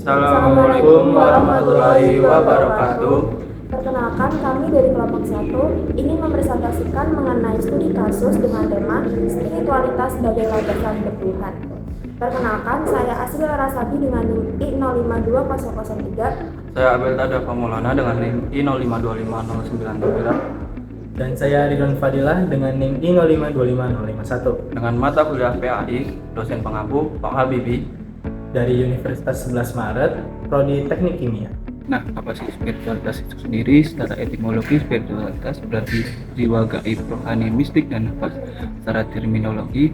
Assalamualaikum warahmatullahi wabarakatuh. Perkenalkan, kami dari kelompok 1 ingin mempresentasikan mengenai studi kasus dengan tema spiritualitas sebagai landasan bertuhan. Perkenalkan, saya Asri Larasati dengan NIM I052003. Saya Abel Tadafa Maulana dengan NIM I05255093. Dan saya Ridwan Fadilah dengan NIM I0525051 Dengan mata kuliah PAI, dosen pengampu Pak Habibi dari Universitas 11 Maret, Prodi Teknik Kimia. Nah, apa sih spiritualitas itu sendiri? Secara etimologi, spiritualitas berarti jiwa gaib, rohani, mistik, dan nafas. Secara terminologi,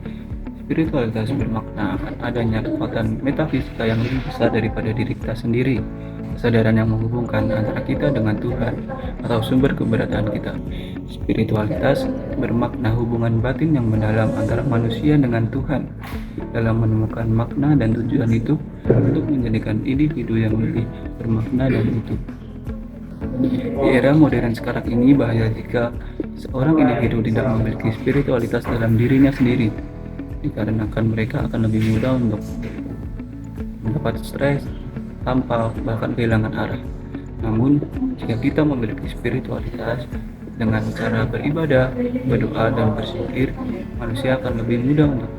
spiritualitas bermakna akan adanya kekuatan metafisika yang lebih besar daripada diri kita sendiri. Kesadaran yang menghubungkan antara kita dengan Tuhan atau sumber keberadaan kita. Spiritualitas bermakna hubungan batin yang mendalam antara manusia dengan Tuhan dalam menemukan makna dan tujuan hidup untuk menjadikan individu yang lebih bermakna dan utuh. Di era modern sekarang ini bahaya jika seorang individu tidak memiliki spiritualitas dalam dirinya sendiri, dikarenakan mereka akan lebih mudah untuk mendapat stres, hampa, bahkan kehilangan arah. Namun, jika kita memiliki spiritualitas dengan cara beribadah, berdoa, dan bersyukur, manusia akan lebih mudah untuk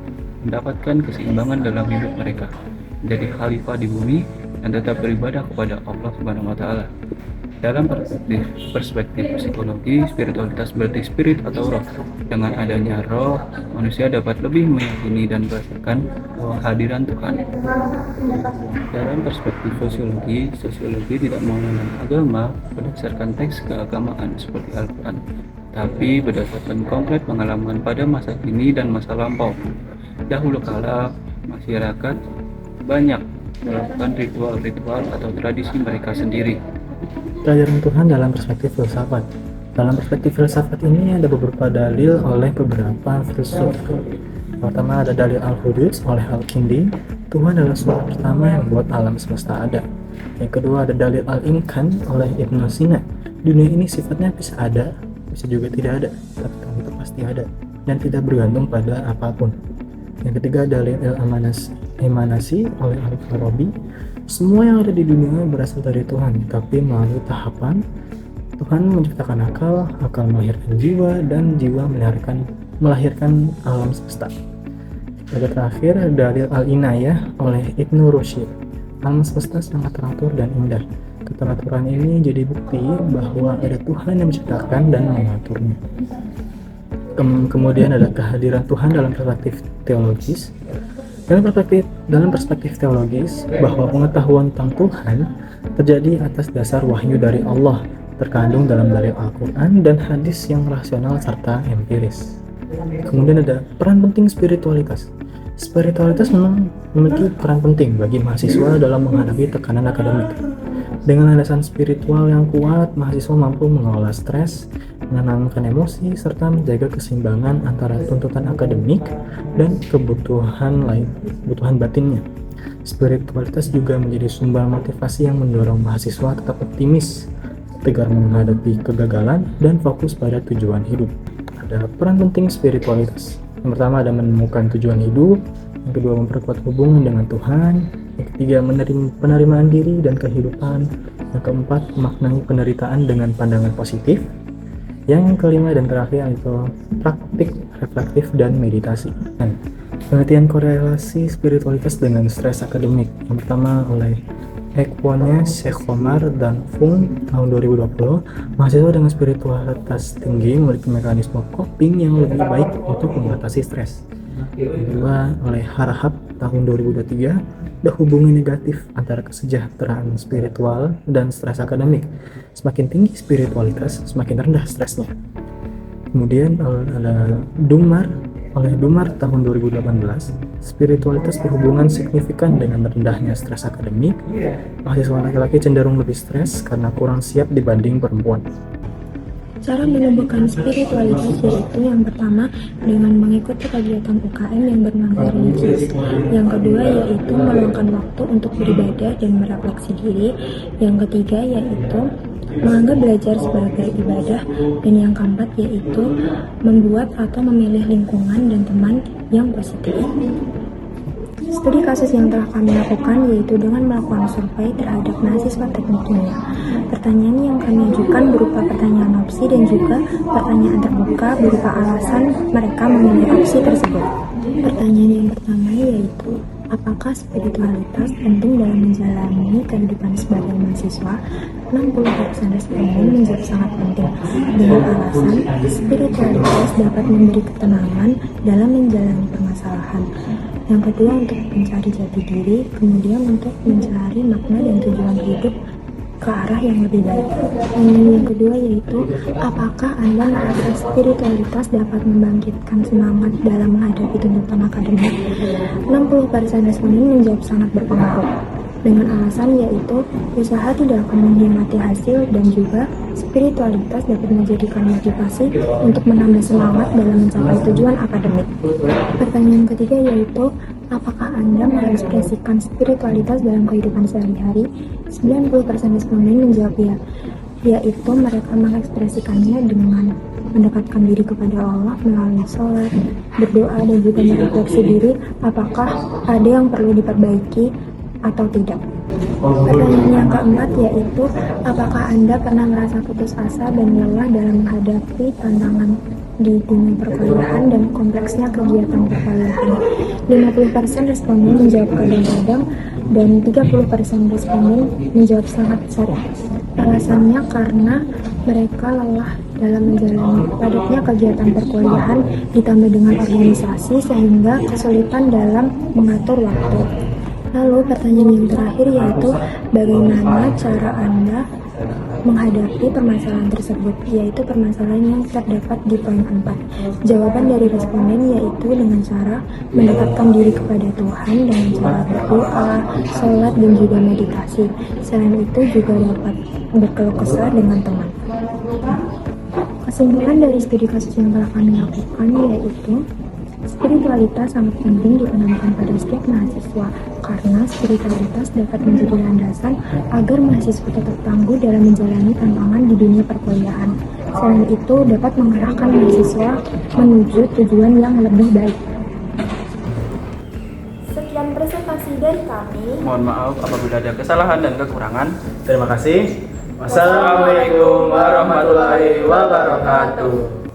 mendapatkan keseimbangan dalam hidup mereka, menjadi khalifah di bumi, dan tetap beribadah kepada Allah Subhanahu wa Ta'ala. Dalam perspektif psikologi, spiritualitas berarti spirit atau roh. Dengan adanya roh, manusia dapat lebih meyakini dan merasakan kehadiran Tuhan. Dalam perspektif sosiologi tidak mengenal agama berdasarkan teks keagamaan seperti Al-Quran, tapi berdasarkan konkret pengalaman pada masa kini dan masa lampau. Dahulu kala, masyarakat banyak melakukan ritual-ritual atau tradisi mereka sendiri. Pelajaran Tuhan dalam perspektif filsafat. Dalam perspektif filsafat ini ada beberapa dalil oleh beberapa filsuf. Pertama ada dalil Al-Hudud oleh Al-Kindi, Tuhan adalah suara pertama yang membuat alam semesta ada. Yang kedua ada dalil Al-Imkan oleh Ibnu Sina, dunia ini sifatnya bisa ada, bisa juga tidak ada, tapi Tuhan itu pasti ada dan tidak bergantung pada apapun. Yang ketiga dalil Emanasi oleh Al-Farabi, semua yang ada di dunia berasal dari Tuhan, tapi melalui tahapan Tuhan menciptakan akal melahirkan jiwa, dan jiwa melahirkan alam semesta. Yang terakhir dalil Al-Inayah oleh Ibnu Rushd, alam semesta sangat teratur dan indah. Keteraturan ini jadi bukti bahwa ada Tuhan yang menciptakan dan mengaturnya. Kemudian ada kehadiran Tuhan dalam perspektif teologis. Dalam perspektif teologis, bahwa pengetahuan tentang Tuhan terjadi atas dasar wahyu dari Allah, terkandung dalam dalil Al-Quran dan hadis yang rasional serta empiris. Kemudian ada peran penting spiritualitas. Spiritualitas memang memiliki peran penting bagi mahasiswa dalam menghadapi tekanan akademik. Dengan landasan spiritual yang kuat, mahasiswa mampu mengelola stres, menenangkan emosi, serta menjaga keseimbangan antara tuntutan akademik dan kebutuhan batinnya. Spiritualitas juga menjadi sumber motivasi yang mendorong mahasiswa tetap optimis, tegar menghadapi kegagalan, dan fokus pada tujuan hidup. Ada peran penting spiritualitas. Yang pertama ada menemukan tujuan hidup, yang kedua memperkuat hubungan dengan Tuhan, yang ketiga penerimaan diri dan kehidupan, yang keempat maknai penderitaan dengan pandangan positif, yang kelima dan terakhir itu praktik reflektif dan meditasi. Penelitian korelasi spiritualitas dengan stres akademik yang pertama oleh Ekwonya, Sheikh Omar, dan Fung tahun 2020, mahasiswa dengan spiritualitas tinggi memiliki mekanisme coping yang lebih baik untuk mengatasi stres. Yang kedua oleh Harhab tahun 2023, ada hubungan negatif antara kesejahteraan spiritual dan stres akademik. Semakin tinggi spiritualitas, semakin rendah stresnya. Kemudian ada Dumar tahun 2018, spiritualitas berhubungan signifikan dengan rendahnya stres akademik. Mahasiswa laki-laki cenderung lebih stres karena kurang siap dibanding perempuan. Cara menumbuhkan spiritualitas yaitu yang pertama dengan mengikuti kegiatan UKM yang bernuansa religius. Yang kedua yaitu meluangkan waktu untuk beribadah dan merefleksi diri. Yang ketiga yaitu menganggap belajar sebagai ibadah. Dan yang keempat yaitu membuat atau memilih lingkungan dan teman yang positif. Studi kasus yang telah kami lakukan yaitu dengan melakukan survei terhadap mahasiswa teknik kimia. Pertanyaan yang kami ajukan berupa pertanyaan opsi dan juga pertanyaan terbuka berupa alasan mereka memilih opsi tersebut. Pertanyaan yang pertama yaitu, apakah spiritualitas penting dalam menjalani kehidupan sebagai mahasiswa? 60% responden menjawab sangat penting dengan alasan spiritualitas dapat memberi ketenangan dalam menjalani permasalahan. Yang kedua untuk mencari jati diri, kemudian untuk mencari makna dan tujuan hidup ke arah yang lebih baik. Yang kedua yaitu, apakah Anda merasa spiritualitas dapat membangkitkan semangat dalam menghadapi tuntutan akademik? 60% responden menjawab sangat berpengaruh dengan alasan yaitu usaha tidak akan mengkhianati hasil dan juga spiritualitas dapat menjadikan motivasi untuk menambah semangat dalam mencapai tujuan akademik. Pertanyaan ketiga yaitu, apakah Anda mengekspresikan spiritualitas dalam kehidupan sehari-hari? 90% responden menjawab ya, yaitu mereka mengekspresikannya dengan mendekatkan diri kepada Allah melalui sholat, berdoa, dan juga merefleksi diri apakah ada yang perlu diperbaiki atau tidak. Pertanyaan yang keempat yaitu, apakah Anda pernah merasa putus asa dan lelah dalam menghadapi tantangan di dunia perkuliahan dan kompleksnya kegiatan perkuliahan? 50% responden menjawab kadang-kadang dan 30% responden menjawab sangat sering. Alasannya karena mereka lelah dalam menjalani padatnya kegiatan perkuliahan ditambah dengan organisasi sehingga kesulitan dalam mengatur waktu. Lalu pertanyaan yang terakhir yaitu, bagaimana cara Anda menghadapi permasalahan tersebut, yaitu permasalahan yang terdapat di poin 4. Jawaban dari responden yaitu dengan cara mendekatkan diri kepada Tuhan dengan cara berdoa, sholat, dan juga meditasi. Selain itu juga dapat berkeluh kesah dengan teman. Kesimpulan dari studi kasus yang telah kami lakukan yaitu, spiritualitas sangat penting ditanamkan pada setiap mahasiswa karena spiritualitas dapat menjadi landasan agar mahasiswa tetap tangguh dalam menjalani tantangan di dunia perkuliahan. Selain itu dapat mengarahkan mahasiswa menuju tujuan yang lebih baik. Sekian presentasi dari kami. Mohon maaf apabila ada kesalahan dan kekurangan. Terima kasih. Wassalamualaikum warahmatullahi wabarakatuh.